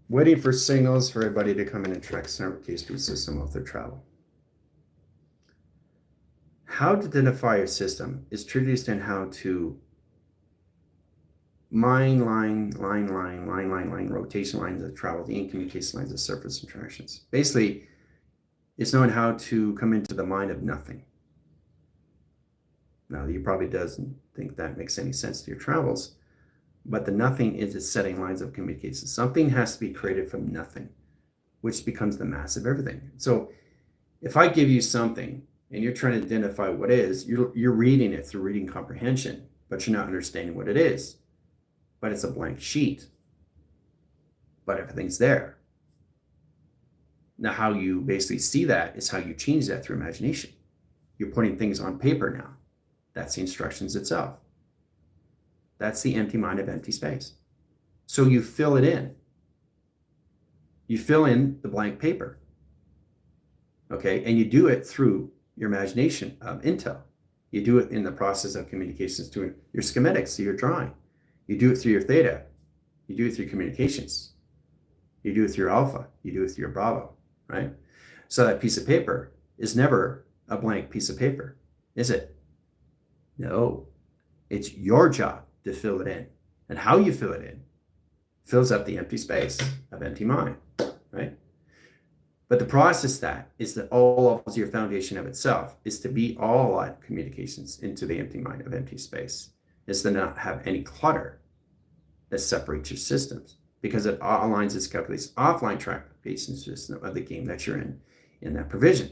Waiting for signals for everybody to come in and track center case through system of their travel. How to identify your system is to understand how to line, rotation lines of travel, the in-communication lines of surface interactions. Basically, it's knowing how to come into the mind of nothing. Now, you probably doesn't think that makes any sense to your travels, but the nothing is the setting lines of communication. Something has to be created from nothing, which becomes the mass of everything. So if I give you something and you're trying to identify what it is, you're reading it through reading comprehension, but you're not understanding what it is. But it's a blank sheet, but everything's there. Now, how you basically see that is how you change that through imagination. You're putting things on paper now. That's the instructions itself. That's the empty mind of empty space. So you fill it in. You fill in the blank paper. Okay, and you do it through your imagination of intel. You do it in the process of communications through your schematics, so your drawing. You do it through your theta. You do it through communications. You do it through your alpha. You do it through your bravo, right? So that piece of paper is never a blank piece of paper, is it? No, it's your job to fill it in. And how you fill it in fills up the empty space of empty mind, right? But the process that is that all of your foundation of itself is to be all light communications into the empty mind of empty space, is to not have any clutter that separates your systems, because it aligns its calculates offline track-based system of the game that you're in that provision.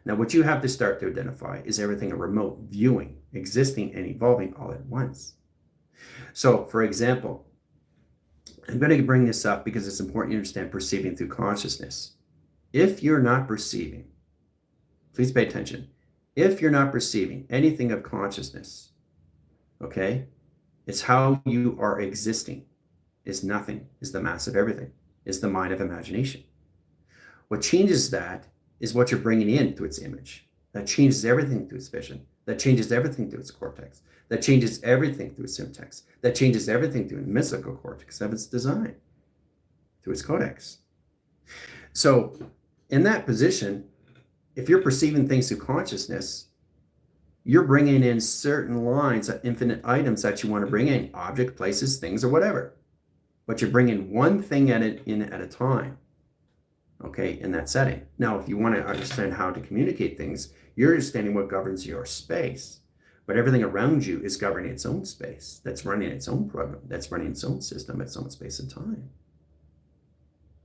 Now, what you have to start to identify is everything a remote viewing, existing and evolving all at once. So, for example, I'm going to bring this up because it's important you understand perceiving through consciousness. If you're not perceiving, please pay attention. If you're not perceiving anything of consciousness, okay, it's how you are existing, is nothing, is the mass of everything, is the mind of imagination. What changes that is what you're bringing in to its image. That changes everything to its vision. That changes everything to its cortex. That changes everything to its syntax. That changes everything to the mystical cortex of its design, to its codex. So in that position, if you're perceiving things through consciousness, you're bringing in certain lines of infinite items that you want to bring in, object, places, things, or whatever. But you're bringing one thing in at a time, okay, in that setting. Now, if you want to understand how to communicate things, you're understanding what governs your space. But everything around you is governing its own space, that's running its own program, that's running its own system, its own space and time.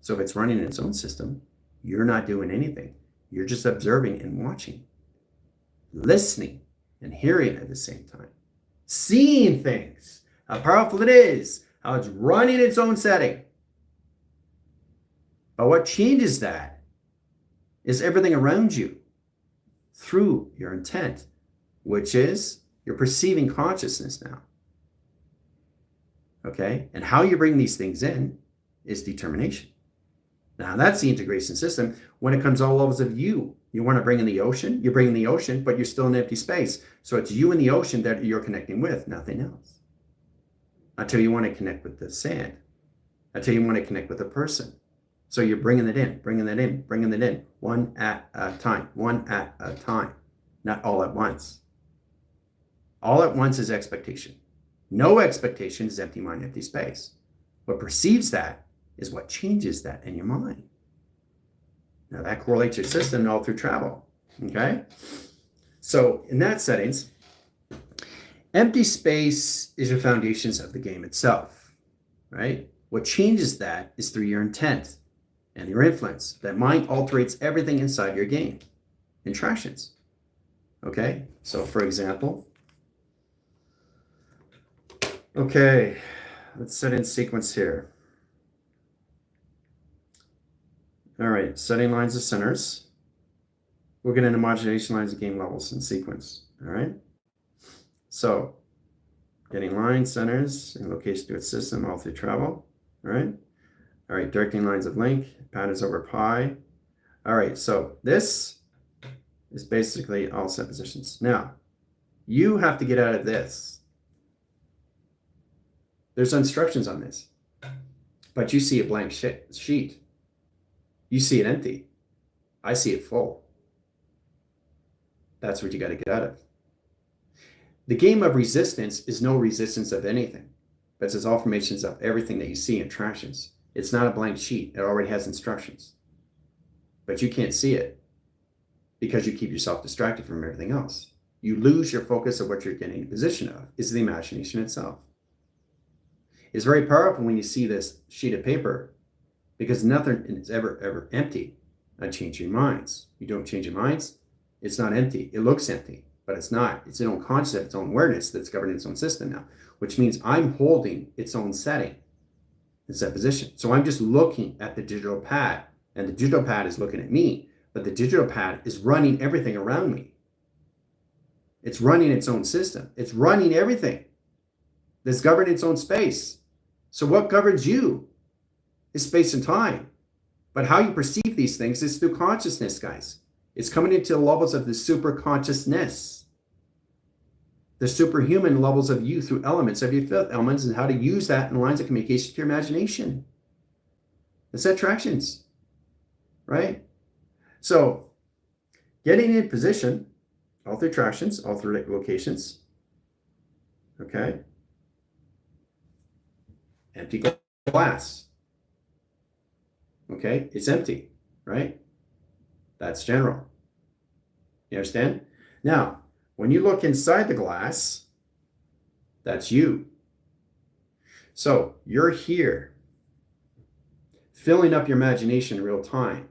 So if it's running its own system, you're not doing anything. You're just observing and watching, listening and hearing at the same time, seeing things, how powerful it is, how it's running its own setting. But what changes that is everything around you through your intent, which is you're perceiving consciousness now. Okay? And how you bring these things in is determination. Now, that's the integration system. When it comes all levels of you, you want to bring in the ocean, you bring in the ocean, but you're still in empty space. So it's you and the ocean that you're connecting with, nothing else. Until you want to connect with the sand, until you want to connect with a person. So you're bringing it in, bringing that in, bringing it in, one at a time, not all at once. All at once is expectation. No expectation is empty mind, empty space. What perceives that is what changes that in your mind. Now that correlates your system all through travel, okay? So in that settings, empty space is your foundations of the game itself, right? What changes that is through your intent and your influence. That mind alterates everything inside your game, interactions, okay? So for example, okay, let's set in sequence here. All right, setting lines of centers. We'll get into modulation lines of game levels in sequence, all right? So, getting line centers and location to its system all through travel, all right? All right, directing lines of link, patterns over pi. All right, so this is basically all set positions. Now, you have to get out of this. There's instructions on this. But you see a blank sheet. You see it empty. I see it full. That's what you got to get out of. The game of resistance is no resistance of anything, but it's all formations of everything that you see in attractions. It's not a blank sheet. It already has instructions. But you can't see it because you keep yourself distracted from everything else. You lose your focus of what you're getting in position of, is the imagination itself. It's very powerful when you see this sheet of paper because nothing is ever empty. Not change your minds. You don't change your minds, it's not empty. It looks empty, but it's not. It's its own concept, its own awareness that's governing its own system now, which means I'm holding its own setting, its that position. So I'm just looking at the digital pad, and the digital pad is looking at me, but the digital pad is running everything around me. It's running its own system. It's running everything. That's governing its own space. So what governs you is space and time. But how you perceive these things is through consciousness, guys. It's coming into the levels of the super consciousness. The superhuman levels of you through elements of your fifth elements and how to use that in lines of communication to your imagination. It's attractions, right? So getting in position, all through attractions, all through locations, okay? Empty glass. Okay, it's empty, right? That's general. You understand? Now, when you look inside the glass, that's you. So you're here, filling up your imagination in real time,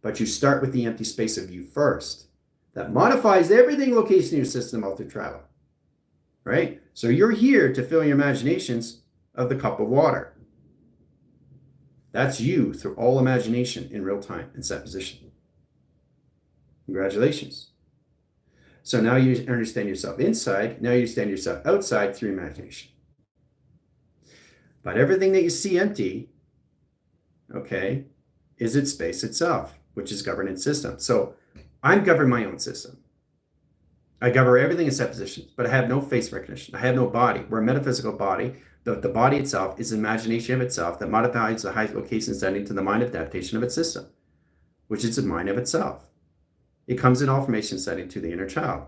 but you start with the empty space of you first. That modifies everything location in your system out through travel, right? So you're here to fill your imaginations of the cup of water. That's you through all imagination in real time in set position. Congratulations. So now you understand yourself inside, now you understand yourself outside through imagination. But everything that you see empty, okay, is its space itself, which is governance system. So I'm governing my own system. I govern everything in set positions, but I have no face recognition. I have no body. We're a metaphysical body. The body itself is imagination of itself that modifies the high location setting to the mind adaptation of its system, which is the mind of itself. It comes in all formation setting to the inner child.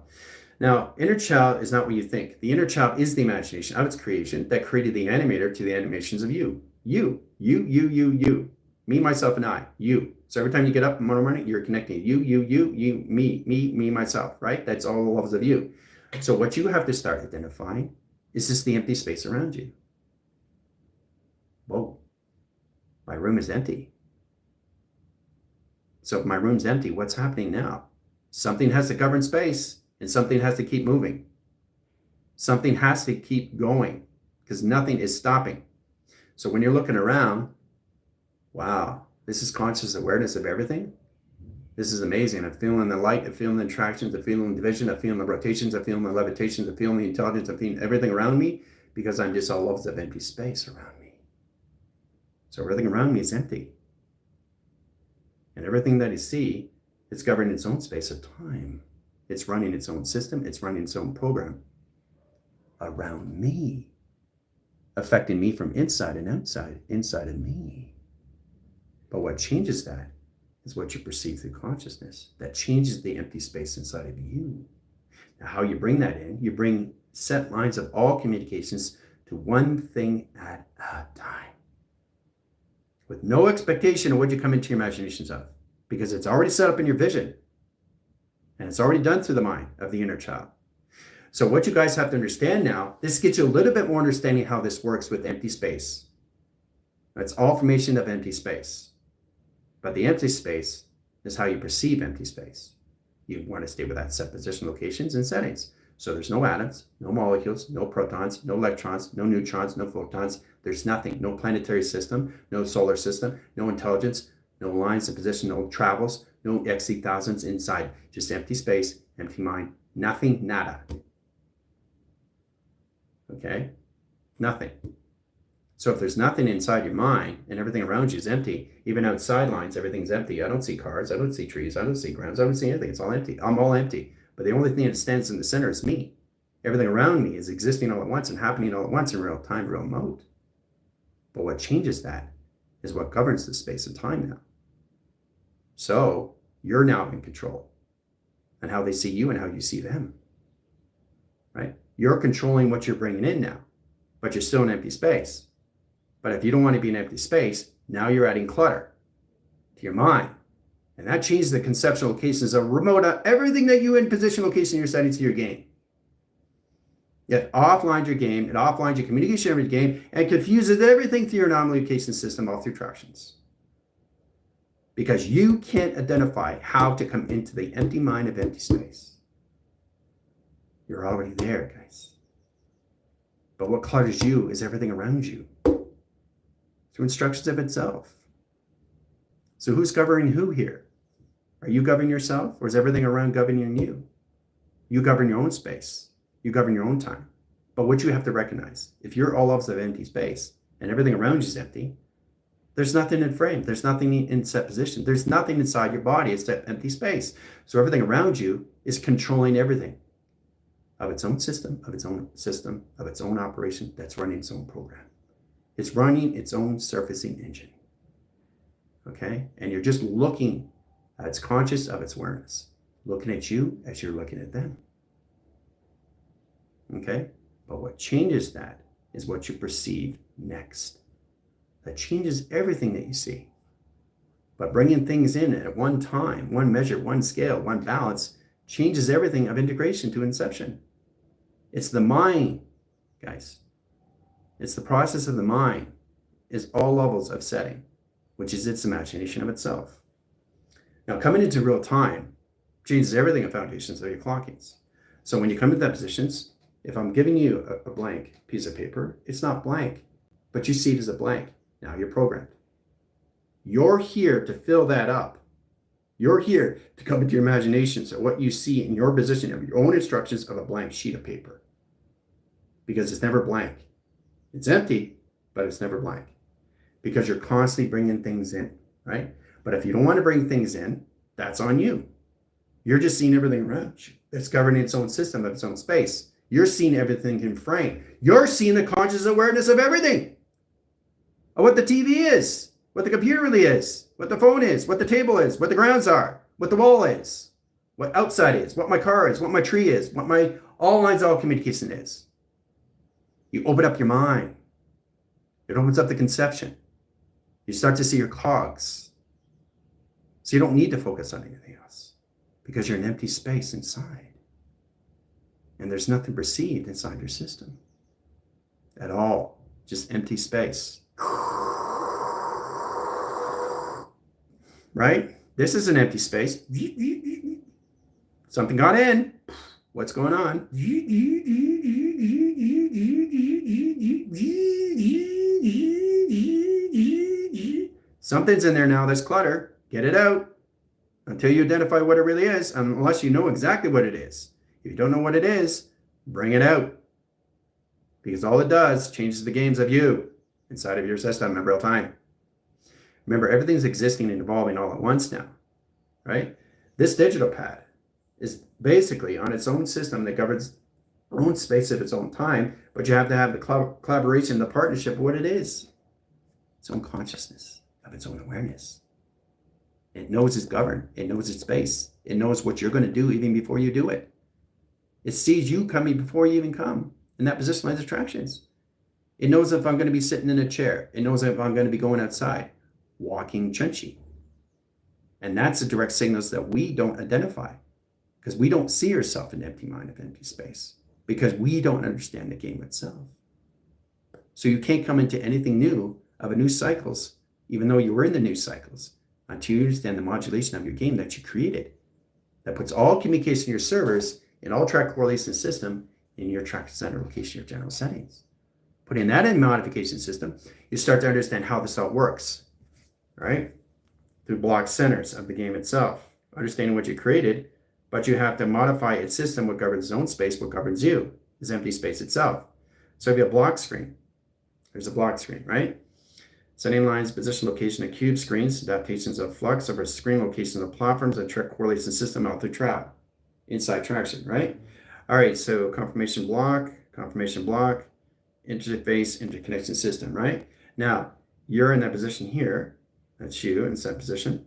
Now, inner child is not what you think. The inner child is the imagination of its creation that created the animator to the animations of you. You. Me, myself, and I. You. So every time you get up in the morning, you're connecting you, me, myself, right? That's all the levels of you. So what you have to start identifying is just the empty space around you. Whoa, my room is empty. So if my room's empty, what's happening now? Something has to govern space and something has to keep moving. Something has to keep going because nothing is stopping. So when you're looking around, wow, this is conscious awareness of everything. This is amazing. I'm feeling the light, I'm feeling the attractions, I'm feeling the division, I'm feeling the rotations, I'm feeling the levitations, I'm feeling the intelligence, I'm feeling everything around me because I'm just all levels of empty space around me. So everything around me is empty. And everything that you see, it's governing its own space of time. It's running its own system, it's running its own program around me, affecting me from inside and outside, inside of me. But what changes that is what you perceive through consciousness. That changes the empty space inside of you. Now, how you bring that in, you bring set lines of all communications to one thing at a time. With no expectation of what you come into your imaginations of, because it's already set up in your vision. And it's already done through the mind of the inner child. So what you guys have to understand now, this gets you a little bit more understanding how this works with empty space. It's all formation of empty space. But the empty space is how you perceive empty space. You want to stay with that set position, locations, and settings. So there's no atoms, no molecules, no protons, no electrons, no neutrons, no photons. There's nothing, no planetary system, no solar system, no intelligence, no lines of position, no travels, no XC thousands inside. Just empty space, empty mind, nothing, nada. Okay? Nothing. So if there's nothing inside your mind and everything around you is empty, even outside lines, everything's empty. I don't see cars, I don't see trees, I don't see grounds, I don't see anything. It's all empty. I'm all empty. But the only thing that stands in the center is me. Everything around me is existing all at once and happening all at once in real time, real mode. But what changes that is what governs the space and time now. So you're now in control on how they see you and how you see them, right? You're controlling what you're bringing in now, but you're still in empty space. But if you don't want to be in empty space, now you're adding clutter to your mind. And that changes the conceptual locations of remote, everything that you in position location you're setting to your game. It offlines your game, it offlines your communication of your game, and confuses everything through your anomaly location system all through tractions. Because you can't identify how to come into the empty mind of empty space. You're already there, guys. But what clutters you is everything around you through instructions of itself. So who's governing who here? Are you governing yourself, or is everything around governing you? You govern your own space. You govern your own time. But what you have to recognize, if you're all levels of empty space and everything around you is empty, there's nothing in frame. There's nothing in set position. There's nothing inside your body. It's that empty space. So everything around you is controlling everything of its own system, of its own operation that's running its own program. It's running its own surfacing engine. Okay? And you're just looking, it's conscious of its awareness, looking at you as you're looking at them. Okay? But what changes that is what you perceive next. That changes everything that you see. But bringing things in at one time, one measure, one scale, one balance, changes everything of integration to inception. It's the mind, guys. It's the process of the mind, is all levels of setting, which is its imagination of itself. Now, coming into real time changes everything of foundations of your clockings. So when you come into that positions, if I'm giving you a blank piece of paper, it's not blank, but you see it as a blank. Now you're programmed. You're here to fill that up. You're here to come into your imagination. So what you see in your position of your own instructions of a blank sheet of paper. Because it's never blank. It's empty, but it's never blank. Because you're constantly bringing things in, right? But if you don't want to bring things in, that's on you. You're just seeing everything around you. It's governing its own system of its own space. You're seeing everything in frame. You're seeing the conscious awareness of everything. Of what the TV is, what the computer really is, what the phone is, what the table is, what the grounds are, what the wall is, what outside is, what my car is, what my tree is, what my all lines, all communication is. You open up your mind. It opens up the conception. You start to see your cogs. So you don't need to focus on anything else because you're an empty space inside. And there's nothing perceived inside your system at all. Just empty space. Right? This is an empty space. Something got in. What's going on? Something's in there now. There's clutter. Get it out until you identify what it really is, unless you know exactly what it is. If you don't know what it is, bring it out. Because all it does changes the games of you inside of your system in real time. Remember, everything's existing and evolving all at once now, right? This digital pad is basically on its own system that governs its own space at its own time, but you have to have the collaboration, the partnership of what it is. Its own consciousness, of its own awareness. It knows it's governed. It knows its space. It knows what you're going to do even before you do it. It sees you coming before you even come. And that positionalized attractions. It knows if I'm going to be sitting in a chair. It knows if I'm going to be going outside, walking Chunchi. And that's the direct signals that we don't identify because we don't see ourselves in empty mind of empty space because we don't understand the game itself. So you can't come into anything new of a new cycles, even though you were in the new cycles, until you understand the modulation of your game that you created. That puts all communication in your servers in all track correlation system in your track center location, your general settings. Putting that in modification system, you start to understand how this all works, right? Through block centers of the game itself, understanding what you created, but you have to modify its system, what governs its own space, what governs you, is empty space itself. So if you have a block screen, there's a block screen, right? Setting lines, position, location of cube screens, adaptations of flux over screen locations of platforms, and track correlation system out through trap, inside traction, right? All right, so confirmation block, interface, interconnection system, right? Now, You're in that position here. That's you in set position.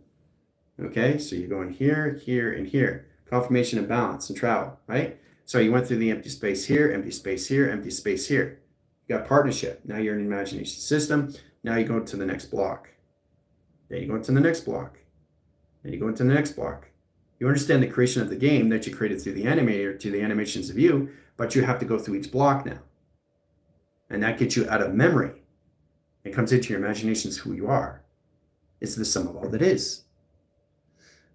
Okay, so you're going here, here, and here. Confirmation of balance and travel, right? So you went through the empty space here, empty space here, empty space here. You got partnership. Now you're in an imagination system. Now you go to the next block. Then you go into the next block. Then you go into the next block. You understand the creation of the game that you created through the animator to the animations of you, but you have to go through each block now. And that gets you out of memory. It comes into your imagination as who you are. It's the sum of all that is.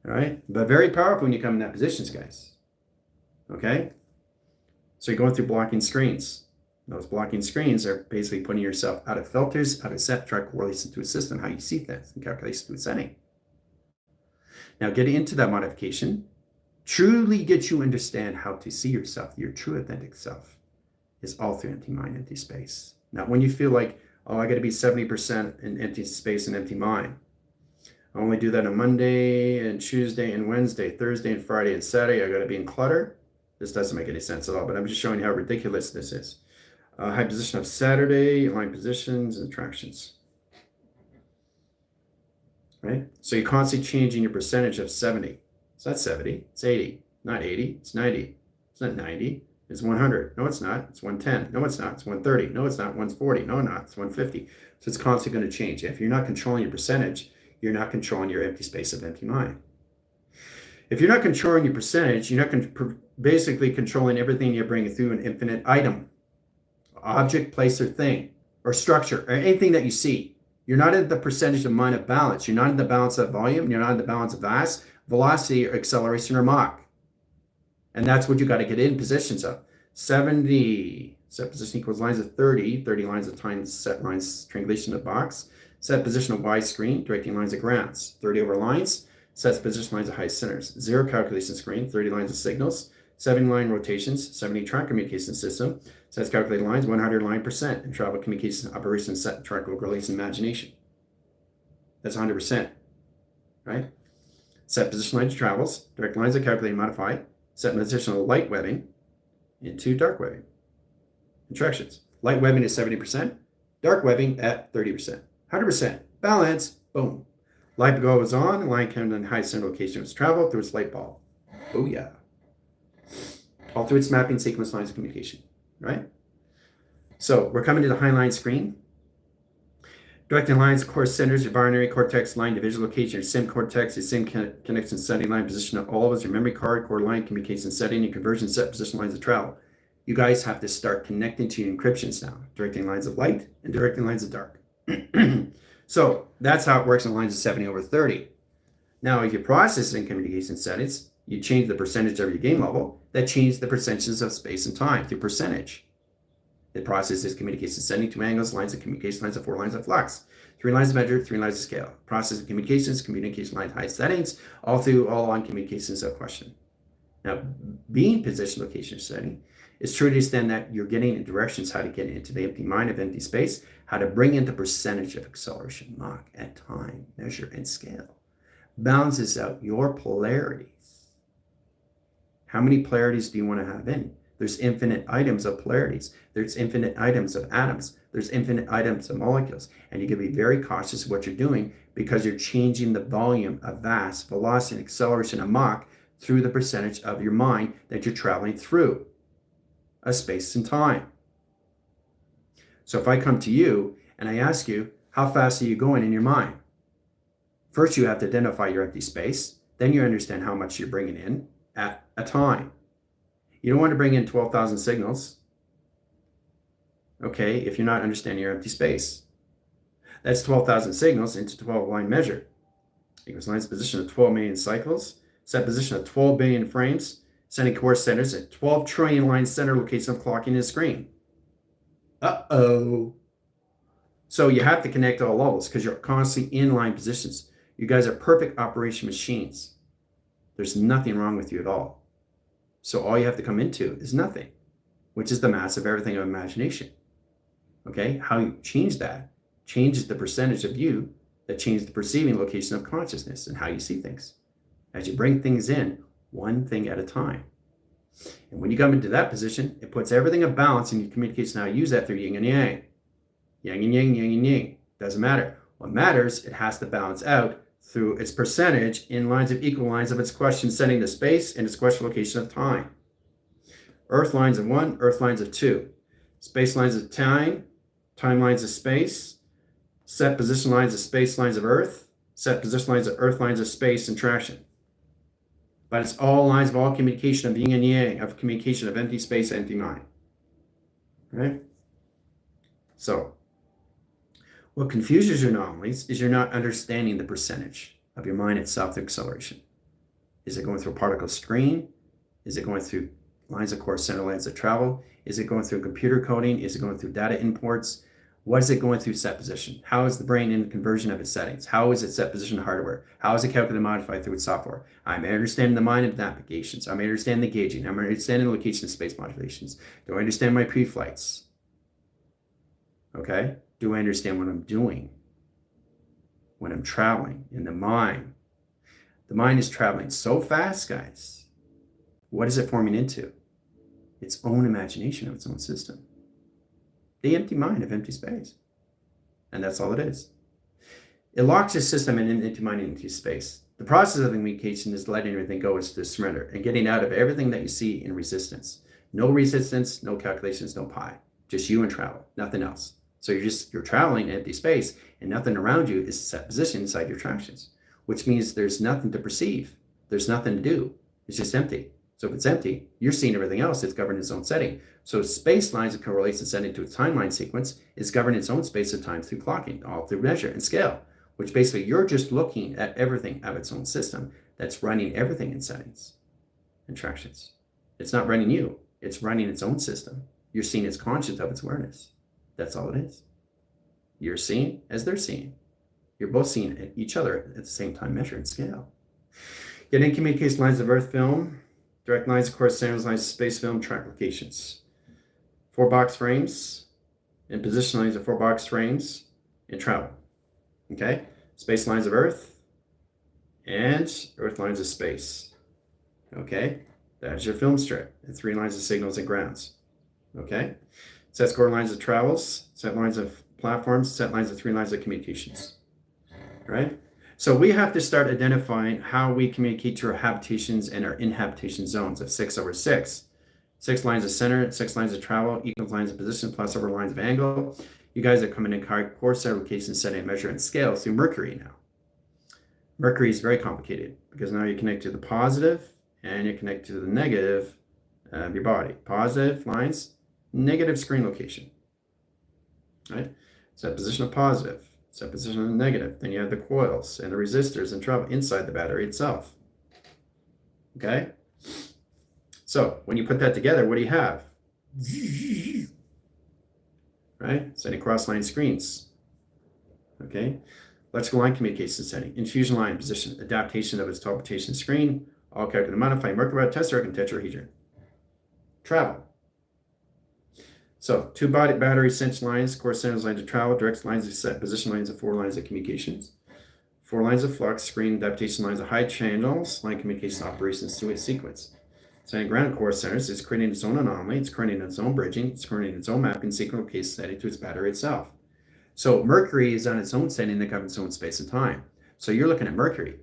All right? But very powerful when you come in that positions, guys. Okay? So you're going through blocking screens. Those blocking screens are basically putting yourself out of filters, out of set, try to correlate into a system, how you see things, and calculations to a setting. Now, getting into that modification truly gets you understand how to see yourself, your true authentic self, is all through empty mind, empty space. Not when you feel like, oh, I got to be 70% in empty space and empty mind. I only do that on Monday and Tuesday and Wednesday, Thursday and Friday and Saturday. I got to be in clutter. This doesn't make any sense at all, but I'm just showing you how ridiculous this is. High position of Saturday, line positions, and attractions. Right? So you're constantly changing your percentage of 70. It's not 70, it's 80. Not 80, it's 90. It's not 90, it's 100. No, it's not. It's 110. No, it's not. It's 130. No, it's not. 140. No, not. It's 150. So it's constantly going to change. If you're not controlling your percentage, you're not controlling your empty space of empty mind. If you're not controlling your percentage, you're not basically controlling everything you're bringing through an infinite item, object, place, or thing, or structure, or anything that you see. You're not in the percentage of mind of balance. You're not in the balance of volume. You're not in the balance of mass, velocity, or acceleration, or Mach. And that's what you got to get in positions of. 70, set position equals lines of 30, 30 lines of time, set lines, triangulation of box. Set position of Y screen, directing lines of grounds. 30 over lines, sets position lines of high centers. 0 calculation screen, 30 lines of signals. 70 line rotations, 70 track communication system. Sets calculated lines, 100 line percent. And travel communication operation set track correlation imagination. That's 100%, right? Set position lines of travels, direct lines of calculate and modify. Set position of light webbing into dark webbing. Interactions. Light webbing is 70%, dark webbing at 30%. 100%. Balance. Boom. Light goes on. Line comes in high center location was travel through its light ball. Oh, yeah. All through its mapping sequence lines of communication, right? So we're coming to the high line screen. Directing lines, core centers, your binary cortex line division location, your sim cortex, your sim connection setting line position of all of us, your memory card, core line communication setting, your conversion set position lines of travel. You guys have to start connecting to your encryptions now, directing lines of light and directing lines of dark. So that's how it works in lines of 70 over 30. Now, if you process in communication settings, you change the percentage of your game level, that changes the percentages of space and time through percentage. It processes communication setting, 2 angles, lines of communication, lines of 4 lines of flux, 3 lines of measure, 3 lines of scale. Process of communications, communication line high settings, all on communications of question. Now, being position location setting is true to understand that you're getting in directions how to get into the empty mind of empty space, how to bring in the percentage of acceleration, Mach, at time, measure, and scale. Balances out your polarities. How many polarities do you want to have in? There's infinite items of polarities. There's infinite items of atoms. There's infinite items of molecules. And you can be very cautious of what you're doing because you're changing the volume of mass, velocity, and acceleration of Mach through the percentage of your mind that you're traveling through a space and time. So if I come to you and I ask you, how fast are you going in your mind? First, you have to identify your empty space. Then you understand how much you're bringing in at a time. You don't want to bring in 12,000 signals, okay, if you're not understanding your empty space. That's 12,000 signals into 12-line measure. Equals lines position of 12 million cycles, set position of 12 billion frames, sending core centers at 12 trillion line center location of clocking the screen. Uh-oh. So you have to connect all levels because you're constantly in line positions. You guys are perfect operation machines. There's nothing wrong with you at all. So all you have to come into is nothing, which is the mass of everything of imagination. Okay? How you change that changes the percentage of you that changes the perceiving location of consciousness and how you see things. As you bring things in, one thing at a time. And when you come into that position, it puts everything in balance and you communicate how you use that through yin and yang. Yang and yang, yang and yang. Doesn't matter. What matters, it has to balance out through its percentage in lines of equal lines of its question setting to space and its question location of time. Earth lines of 1, Earth lines of 2. Space lines of time, time lines of space, set position lines of space lines of Earth, set position lines of Earth lines of space and traction. But it's all lines of all communication of yin and yang, of communication of empty space, empty mind. Right? So, what confuses your anomalies is you're not understanding the percentage of your mind itself through acceleration. Is it going through a particle screen? Is it going through lines of course center lines of travel? Is it going through computer coding? Is it going through data imports? What is it going through set position? How is the brain in conversion of its settings? How is it set position hardware? How is it calculated and modified through its software? I'm understanding the mind of navigations. I'm understanding the gauging. I'm understanding the location of space modulations. Do I understand my pre-flights? Okay? Do I understand what I'm doing when I'm traveling in the mind? The mind is traveling so fast, guys. What is it forming into? Its own imagination of its own system. The empty mind of empty space. And that's all it is. It locks your system in empty mind and empty space. The process of communication is letting everything go, is to surrender and getting out of everything that you see in resistance. No resistance, no calculations, no pi. Just you and travel, nothing else. So you're traveling in empty space and nothing around you is set position inside your attractions, which means there's nothing to perceive. There's nothing to do. It's just empty. So if it's empty, you're seeing everything else. It's governed in its own setting. So space lines that correlates and setting to a timeline sequence is governed in its own space of time through clocking, all through measure and scale, which basically you're just looking at everything of its own system that's running everything in settings and attractions. It's not running you. It's running its own system. You're seeing its conscious of its awareness. That's all it is. You're seeing as they're seeing. You're both seeing each other at the same time, measure and scale. Yet in communication lines of Earth film, direct lines of course, centers lines of space film, track locations. 4 box frames and position lines of 4 box frames in travel. Okay? Space lines of Earth and Earth lines of space. Okay? That's your film strip. And 3 lines of signals and grounds. Okay? Set score lines of travels, set lines of platforms, set lines of 3 lines of communications. Right? So we have to start identifying how we communicate to our habitations and our inhabitation zones of 6/6. 6 lines of center, 6 lines of travel, equals lines of position, plus over lines of angle. You guys are coming in course set location, setting, measure, and scale through Mercury now. Mercury is very complicated because now you connect to the positive and you connect to the negative of your body. Positive lines, negative screen location. Right? Set position of positive. Set position of negative. Then you have the coils and the resistors and travel inside the battery itself. Okay? So when you put that together, what do you have? Right? Setting cross-line screens. Okay? Electrical line communication setting. Infusion line position. Adaptation of its teleportation screen. All calculated modify Mercury tester and tetrahedron. Travel. So 2 battery cinch lines, course centers lines of travel, direct lines of set, position lines of 4 lines of communications, 4 lines of flux, screen adaptation lines of high channels, line communication operations to its sequence. Setting ground course centers is creating its own anomaly, it's creating its own bridging, it's creating its own mapping sequence case setting to its battery itself. So Mercury is on its own setting that governs its own space and time. So you're looking at Mercury,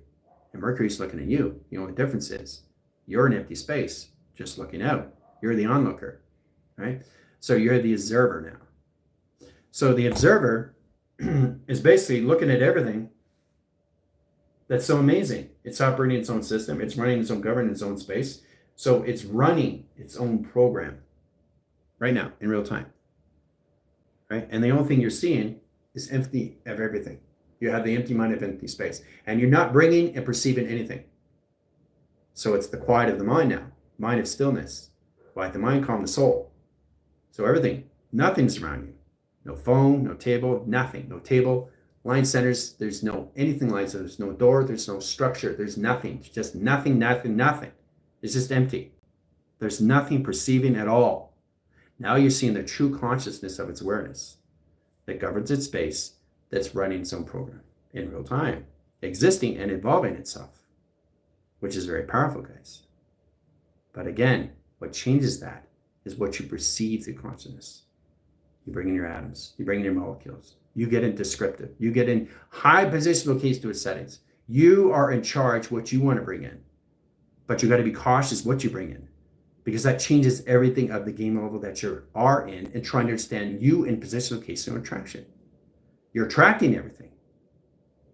and Mercury's looking at you. The only difference is you're in empty space, just looking out. You're the onlooker, right? So you're the observer now. So the observer is basically looking at everything that's so amazing. It's operating its own system. It's running its own governance, its own space. So it's running its own program right now in real time. Right? And the only thing you're seeing is empty of everything. You have the empty mind of empty space. And you're not bringing and perceiving anything. So it's the quiet of the mind now. Mind of stillness. Quiet the mind, calm the soul. So everything, nothing's around you. No phone, no table, nothing. No table, line centers, there's no anything like that. There's no door, there's no structure, there's nothing. Just nothing, nothing, nothing. It's just empty. There's nothing perceiving at all. Now you're seeing the true consciousness of its awareness that governs its space, that's running its own program in real time, existing and evolving itself, which is very powerful, guys. But again, what changes that is what you perceive through consciousness. You bring in your atoms, you bring in your molecules, You get in descriptive. You get in high positional case to its settings. You are in charge what you want to bring in. But you got to be cautious what you bring in, because that changes everything of the game level that you are in and trying to understand you in positional case and attraction. You're tracking everything.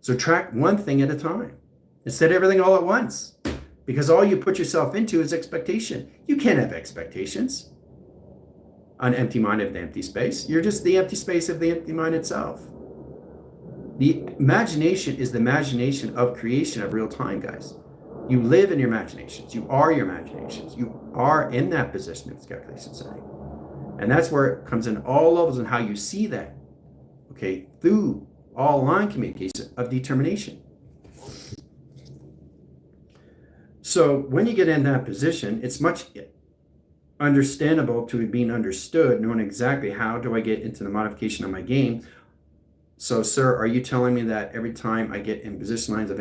So track one thing at a time instead of everything all at once, because all you put yourself into is expectation. You can't have expectations. An empty mind of the empty space. You're just the empty space of the empty mind itself. The imagination is the imagination of creation of real time, guys. You live in your imaginations. You are your imaginations. You are in that position of calculation setting. And that's where it comes in all levels and how you see that, okay, through all line communication of determination. So when you get in that position, it's much understandable to being understood, knowing exactly how do I get into the modification of my game. So, sir, are you telling me that every time I get in position lines of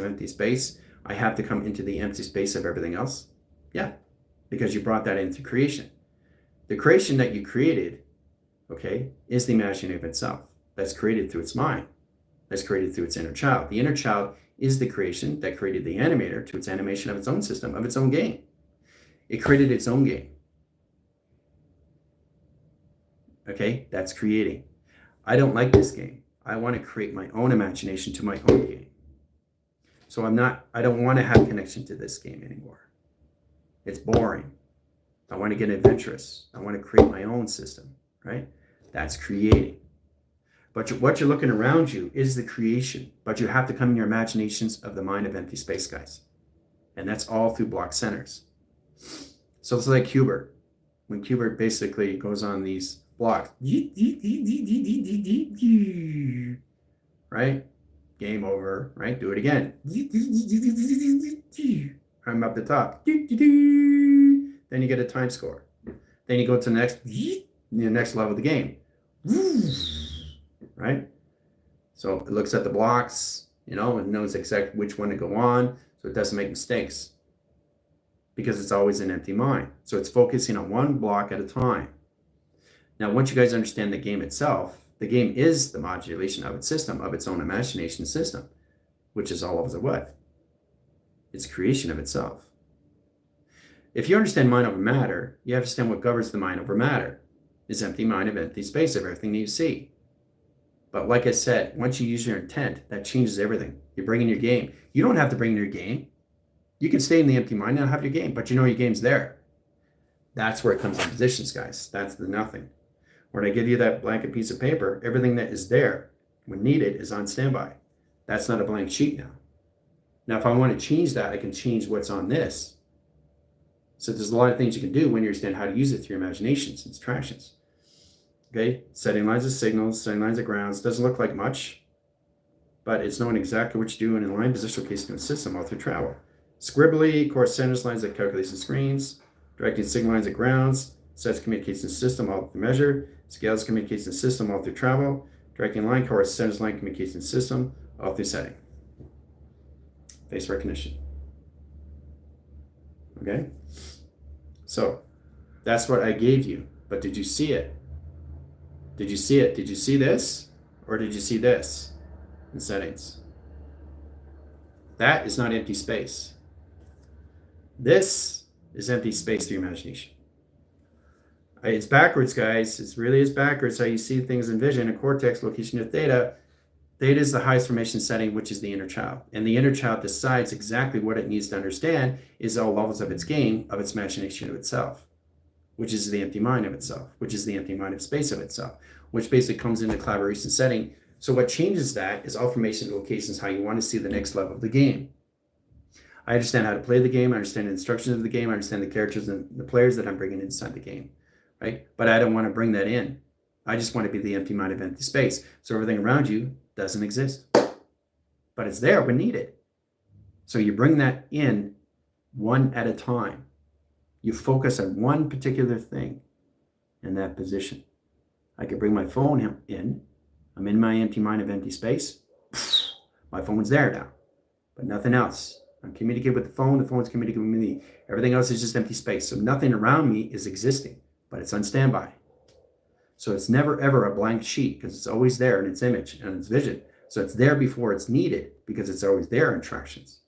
empty space, I have to come into the empty space of everything else? Yeah, because you brought that into creation. The creation that you created, okay, is the imagination of itself. That's created through its mind. That's created through its inner child. The inner child is the creation that created the animator to its animation of its own system, of its own game. It created its own game. Okay, that's creating. I don't like this game. I want to create my own imagination to my own game. So I don't want to have connection to this game anymore. It's boring. I want to get adventurous. I want to create my own system, right? That's creating. But what you're looking around you is the creation. But you have to come in your imaginations of the mind of empty space, guys. And that's all through block centers. So it's like Kubert. When Kubert basically goes on these blocks, right? Game over, right? Do it again. I'm up the top. Then you get a time score. Then you go to the next level of the game. Right? So it looks at the blocks, and knows exactly which one to go on, so it doesn't make mistakes. Because it's always an empty mind. So it's focusing on one block at a time. Now, once you guys understand the game itself, the game is the modulation of its system, of its own imagination system, which is all of the what? It's creation of itself. If you understand mind over matter, you understand what governs the mind over matter. Is empty mind of empty space of everything that you see. But like I said, once you use your intent, that changes everything. You bring in your game. You don't have to bring in your game. You can stay in the empty mind and have your game, but your game's there. That's where it comes in positions, guys. That's the nothing. When I give you that blanket piece of paper, everything that is there when needed is on standby. That's not a blank sheet now. Now, if I want to change that, I can change what's on this. So there's a lot of things you can do when you understand how to use it through your imaginations and abstractions. Okay, setting lines of signals, setting lines of grounds. Doesn't look like much, but it's knowing exactly what you do in line positional case to a system all through travel. Scribbly, course centers lines of calculation screens, directing signal lines of grounds, sets communication system all through measure, scales communication system all through travel, directing line course centers line communication system all through setting. Face recognition. Okay? So that's what I gave you, but did you see it? Did you see it? Did you see this? Or did you see this in settings? That is not empty space. This is empty space through imagination. It's backwards, guys. It really is backwards how you see things in vision. A cortex, location of theta. Theta is the highest formation setting, which is the inner child. And the inner child decides exactly what it needs to understand is all levels of its game, of its imagination of itself, which is the empty mind of itself, which is the empty mind of space of itself, which basically comes into collaboration setting. So what changes that is all formation locations, how you want to see the next level of the game. I understand how to play the game. I understand the instructions of the game. I understand the characters and the players that I'm bringing inside the game, right? But I don't want to bring that in. I just want to be the empty mind of empty space. So everything around you doesn't exist, but it's there when needed. So you bring that in one at a time. You focus on one particular thing in that position. I could bring my phone in. I'm in my empty mind of empty space. My phone's there now, but nothing else. I'm communicating with the phone's communicating with me. Everything else is just empty space. So nothing around me is existing, but it's on standby. So it's never ever a blank sheet because it's always there in its image and its vision. So it's there before it's needed because it's always there in attractions.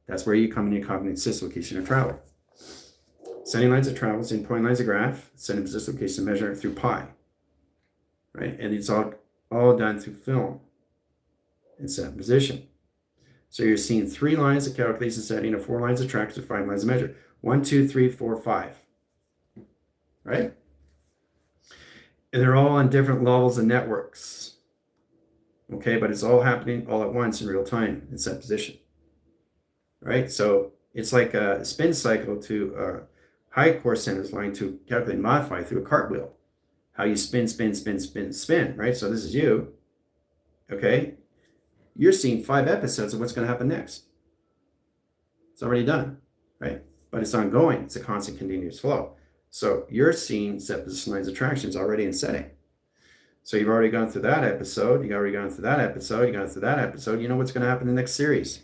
That's where you come in your cognitive system, location of travel. Setting lines of travel, setting point lines of graph, setting position, location, measure through pi. Right? And it's all done through film and set position. So you're seeing 3 lines of calculation setting, and 4 lines of traction, 5 lines of measure. 1, 2, 3, 4, 5. Right? And they're all on different levels of networks. Okay, but it's all happening all at once in real time in set position. Right? So it's like a spin cycle to a high core centers line to calculate and modify through a cartwheel. How you spin, spin, spin, spin, spin, right? So this is you. Okay? You're seeing 5 episodes of what's going to happen next. It's already done, right? But it's ongoing. It's a constant continuous flow. So you're seeing set position lines attractions already in setting. So you've already gone through that episode. You've already gone through that episode. You've gone through that episode. You know what's going to happen in the next series.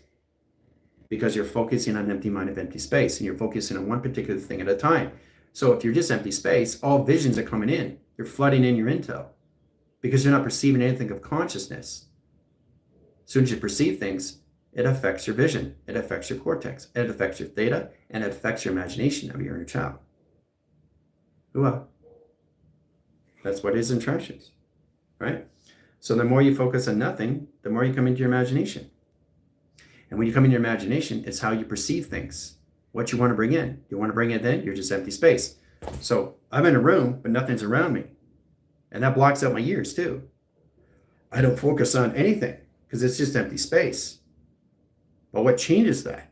Because you're focusing on empty mind of empty space. And you're focusing on one particular thing at a time. So if you're just empty space, all visions are coming in. You're flooding in your intel. Because you're not perceiving anything of consciousness. As soon as you perceive things, it affects your vision. It affects your cortex. It affects your theta. And it affects your imagination of your inner child. Well, that's what is attractions, right? So the more you focus on nothing, the more you come into your imagination. And when you come into your imagination, it's how you perceive things, what you want to bring in. You want to bring it in, you're just empty space. So I'm in a room, but nothing's around me. And that blocks out my ears too. I don't focus on anything because it's just empty space. But what changes that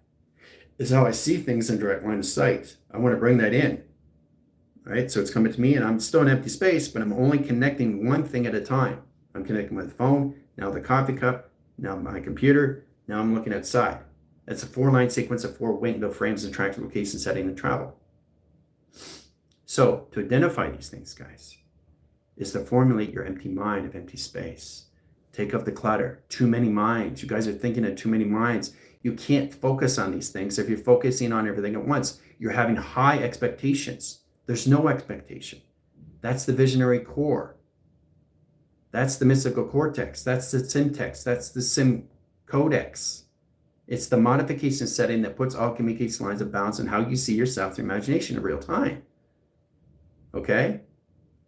is how I see things in direct line of sight. I want to bring that in. Right? So it's coming to me and I'm still in empty space, but I'm only connecting one thing at a time. I'm connecting my phone, now the coffee cup, now my computer, now I'm looking outside. That's a 4-line sequence of 4 window frames and track location, setting, and travel. So to identify these things, guys, is to formulate your empty mind of empty space. Take up the clutter. Too many minds. You guys are thinking of too many minds. You can't focus on these things. If you're focusing on everything at once, you're having high expectations. There's no expectation. That's the visionary core. That's the mystical cortex. That's the syntax. That's the sim codex. It's the modification setting that puts all communication lines of balance and how you see yourself through imagination in real time. Okay?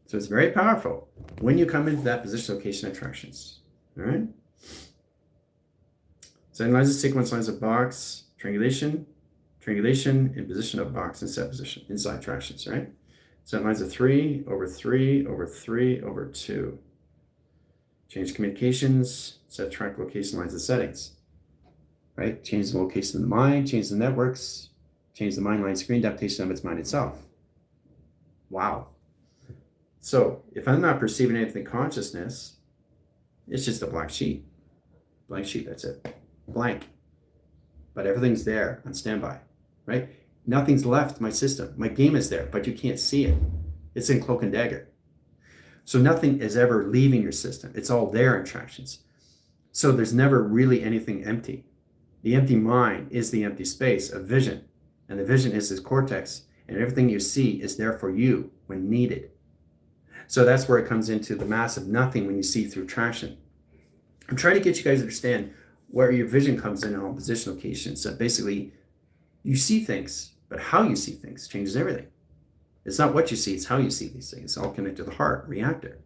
So it's very powerful when you come into that position, location, attractions. All right? So lines of sequence, lines of box, triangulation, in position of box and set position, inside attractions, right? Set lines of 3 over 3 over 3 over 2. Change communications, set track location lines of settings, right? Change the location of the mind, change the networks, change the mind line screen adaptation of its mind itself. Wow. So if I'm not perceiving anything consciousness, it's just a blank sheet. Blank sheet, that's it. Blank. But everything's there on standby. Right? Nothing's left my system. My game is there, but you can't see it. It's in cloak and dagger. So nothing is ever leaving your system. It's all there in attractions. So there's never really anything empty. The empty mind is the empty space of vision. And the vision is this cortex. And everything you see is there for you when needed. So that's where it comes into the massive nothing when you see through attraction. I'm trying to get you guys to understand where your vision comes in all position locations. So basically, you see things, but how you see things changes everything. It's not what you see, it's how you see these things. It's all connected to the heart, reactor.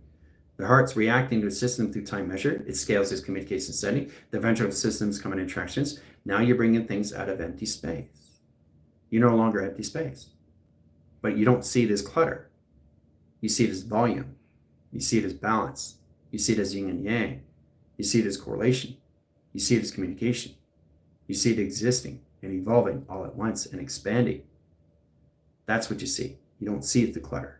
The heart's reacting to a system through time measured. It scales its communication setting. The ventral system's coming in attractions. Now you're bringing things out of empty space. You're no longer empty space. But you don't see it as clutter. You see it as volume. You see it as balance. You see it as yin and yang. You see it as correlation. You see it as communication. You see it existing and evolving all at once and expanding. That's what you see. You don't see it the clutter.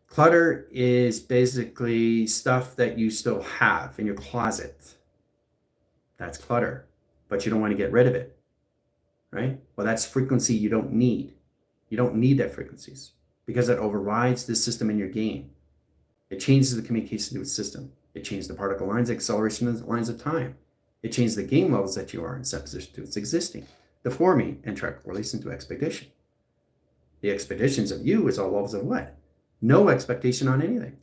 Clutter is basically stuff that you still have in your closet. That's clutter, but you don't want to get rid of it, right? Well, that's frequency you don't need. You don't need that frequencies because it overrides the system in your game. It changes the communication to its system. It changes the particle lines, acceleration of the lines of time. It changes the game levels that you are in set position to its existing, the forming and track correlation to expectation. The expectations of you is all levels of what? No expectation on anything.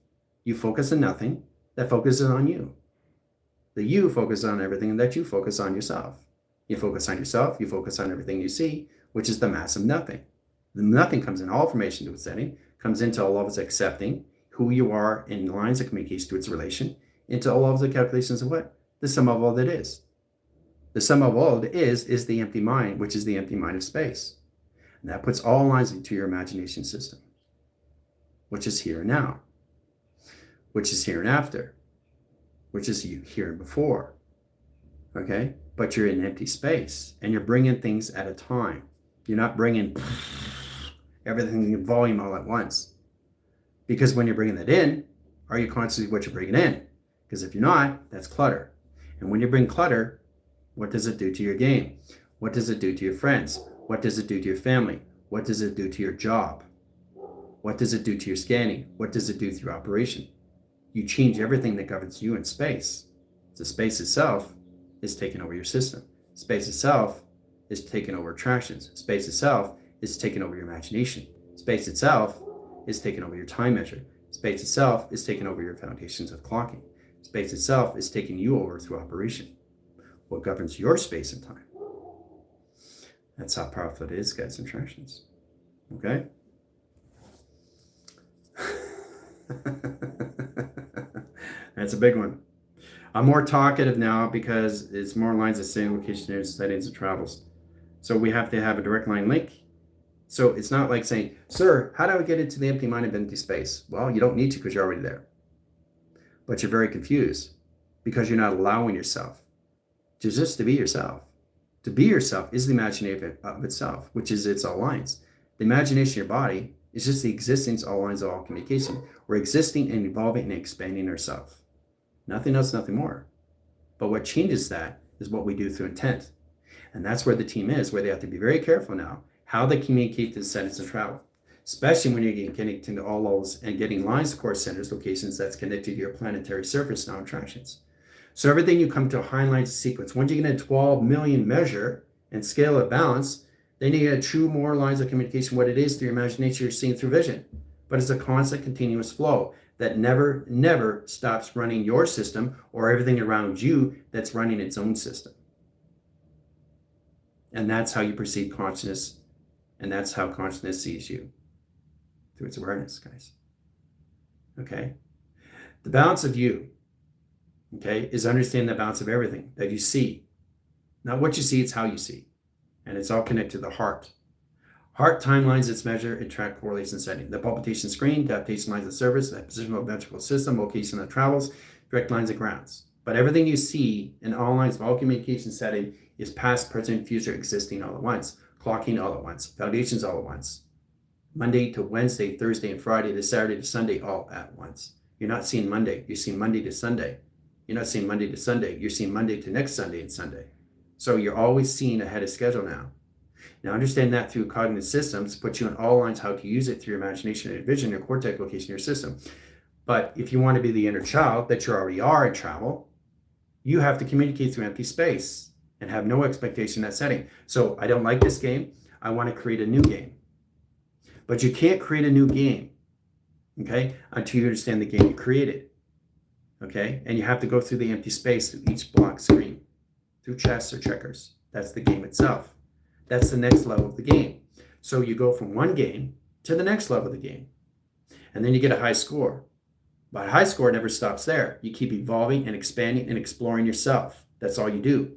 You focus on nothing that focuses on you. The you focus on everything that you focus on yourself. You focus on yourself, you focus on everything you see, which is the mass of nothing. The nothing comes in all formation to its setting, comes into all levels of accepting who you are in lines of communication to its relation, into all levels of calculations of what? The sum of all that is. The sum of all that is the empty mind, which is the empty mind of space. And that puts all lines into your imagination system, which is here and now, which is here and after, which is here and before. Okay? But you're in empty space and you're bringing things at a time. You're not bringing everything in volume all at once. Because when you're bringing that in, are you conscious of what you're bringing in? Because if you're not, that's clutter. And when you bring clutter, what does it do to your game? What does it do to your friends? What does it do to your family? What does it do to your job? What does it do to your scanning? What does it do to your operation? You change everything that governs you in space. The space itself is taking over your system. Space itself is taking over attractions. Space itself is taking over your imagination. Space itself is taking over your time measure. Space itself is taking over your foundations of clocking. Space itself is taking you over through operation. What governs your space and time? That's how powerful it is, guys, and attractions. Okay? That's a big one. I'm more talkative now because it's more lines of same location, settings, and travels. So we have to have a direct line link. So it's not like saying, sir, how do I get into the empty mind of empty space? Well, you don't need to because you're already there. But you're very confused because you're not allowing yourself just to be yourself. To be yourself is the imagination of itself, which is its all lines. The imagination of your body is just the existence, all lines of all communication. We're existing and evolving and expanding ourselves. Nothing else, nothing more. But what changes that is what we do through intent. And that's where the team is, where they have to be very careful now how they communicate to the settings of travel, especially when you're getting connected to all those and getting lines of course centers, locations that's connected to your planetary surface now attractions. So everything you come to a high line sequence, once you get a 12 million measure and scale of balance, then you get true more lines of communication, what it is through your imagination you're seeing through vision. But it's a constant continuous flow that never stops running your system or everything around you that's running its own system. And that's how you perceive consciousness, and that's how consciousness sees you, through its awareness, guys. Okay? The balance of you, okay, is understanding the balance of everything that you see. Not what you see, it's how you see. And it's all connected to the heart. Heart timelines, its measure, and track correlation setting. The palpitation screen, adaptation lines of service, the positional ventricular system, location of travels, direct lines of grounds. But everything you see in all lines of all communication setting is past, present, future, existing all at once. Clocking all at once. Foundations all at once. Monday to Wednesday, Thursday and Friday to Saturday to Sunday all at once. You're not seeing Monday. You're seeing Monday to Sunday. You're not seeing Monday to Sunday. You're seeing Monday to next Sunday and Sunday. So you're always seeing ahead of schedule now. Now understand that through cognitive systems puts you in all lines how to use it through your imagination and vision, your cortex location, your system. But if you want to be the inner child that you already are in travel, you have to communicate through empty space and have no expectation in that setting. So I don't like this game. I want to create a new game. But you can't create a new game, okay, until you understand the game you created, okay? And you have to go through the empty space through each block screen, through chess or checkers. That's the game itself. That's the next level of the game. So you go from one game to the next level of the game. And then you get a high score. But a high score never stops there. You keep evolving and expanding and exploring yourself. That's all you do.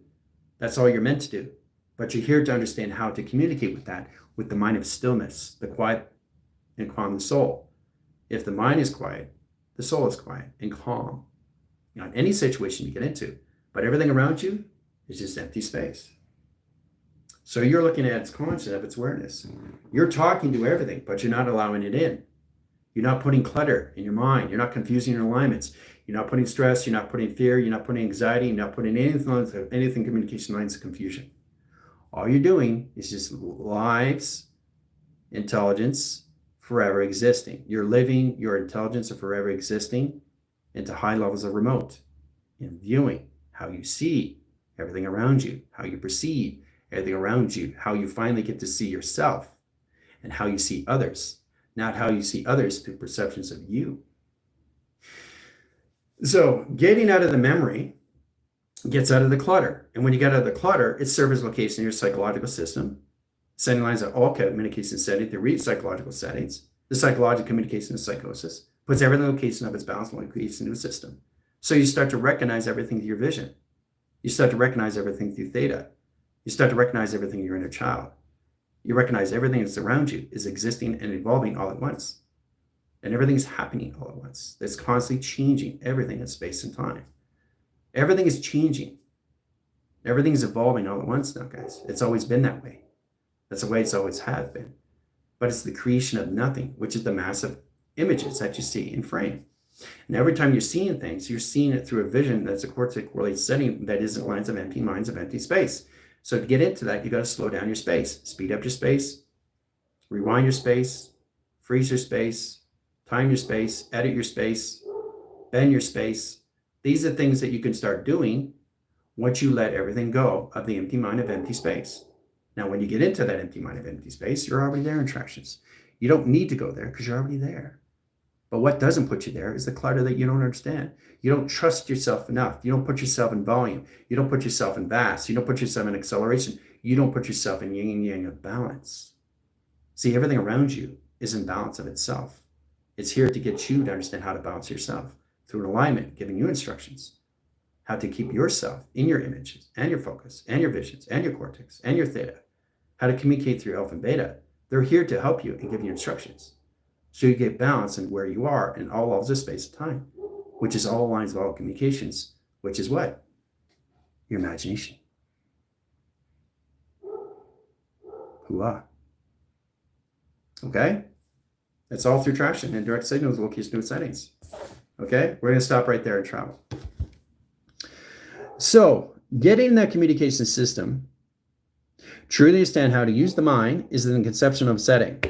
That's all you're meant to do. But you're here to understand how to communicate with that, with the mind of stillness, the quiet and calm the soul. If the mind is quiet, the soul is quiet and calm. You know, in any situation you get into. But everything around you is just empty space. So you're looking at its concept of its awareness. You're talking to everything, but you're not allowing it in. You're not putting clutter in your mind. You're not confusing your alignments. You're not putting stress. You're not putting fear. You're not putting anxiety. You're not putting anything communication lines of confusion. All you're doing is just lives, intelligence, forever existing. You're living your intelligence of forever existing into high levels of remote in viewing how you see everything around you, how you perceive everything around you, how you finally get to see yourself and how you see others, not how you see others through perceptions of you. So getting out of the memory gets out of the clutter. And when you get out of the clutter, it serves location in your psychological system. Setting lines are all communication settings. They read psychological settings. The psychological communication is psychosis. Puts everything in the location of its balance and creates a new system. So you start to recognize everything through your vision. You start to recognize everything through theta. You start to recognize everything in your inner child. You recognize everything that's around you is existing and evolving all at once. And everything's happening all at once. It's constantly changing everything in space and time. Everything is changing. Everything's evolving all at once now, guys. It's always been that way. That's the way it's always has been. But it's the creation of nothing, which is the massive images that you see in frame. And every time you're seeing things, you're seeing it through a vision that's a cortex related setting that isn't lines of empty minds of empty space. So to get into that, you got to slow down your space, speed up your space, rewind your space, freeze your space, time your space, edit your space, bend your space. These are things that you can start doing once you let everything go of the empty mind of empty space. Now, when you get into that empty mind of empty space, you're already there in attractions. You don't need to go there because you're already there. But what doesn't put you there is the clutter that you don't understand. You don't trust yourself enough. You don't put yourself in volume. You don't put yourself in vast. You don't put yourself in acceleration. You don't put yourself in yin and yang of balance. See, everything around you is in balance of itself. It's here to get you to understand how to balance yourself through an alignment, giving you instructions, how to keep yourself in your images and your focus and your visions and your cortex and your theta, how to communicate through alpha and beta. They're here to help you and give you instructions. So you get balance in where you are in all levels of space and time, which is all lines of all communications, which is what? Your imagination. Hooah. Okay? That's all through traction and direct signals, location, and settings. Okay? We're going to stop right there and travel. So, getting that communication system, truly understand how to use the mind is in the conception of setting.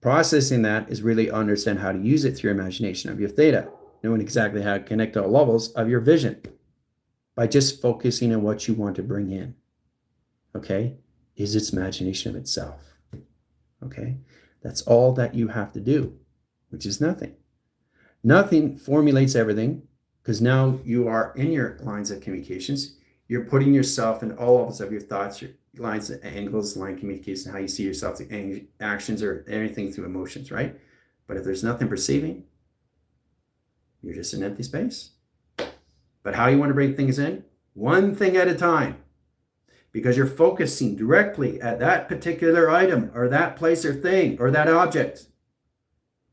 Processing that is really understand how to use it through your imagination of your theta, knowing exactly how to connect to all levels of your vision by just focusing on what you want to bring in. Okay? Is its imagination of itself. Okay? That's all that you have to do, which is nothing. Nothing formulates everything because now you are in your lines of communications. You're putting yourself in all levels of your thoughts, your lines, angles, line communication, how you see yourself through actions or anything through emotions, right? But if there's nothing perceiving, you're just in empty space. But how you want to bring things in? One thing at a time. Because you're focusing directly at that particular item or that place or thing or that object.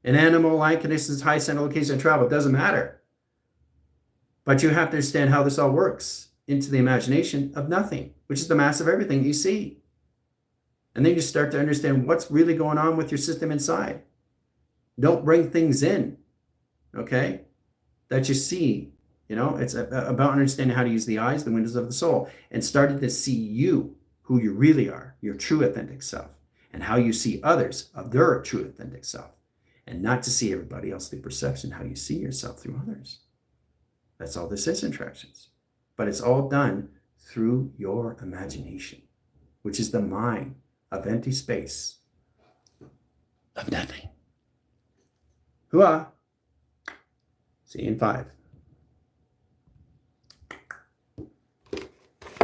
An animal, line conditions, high center location, and travel, it doesn't matter. But you have to understand how this all works into the imagination of nothing, which is the mass of everything you see. And then you start to understand what's really going on with your system inside. Don't bring things in, okay, that you see. You know, it's about understanding how to use the eyes, the windows of the soul, and starting to see you, who you really are, your true authentic self, and how you see others of their true authentic self, and not to see everybody else through perception, how you see yourself through others. That's all this is, interactions. But it's all done through your imagination, which is the mind of empty space of nothing. Hooah! See you in 5.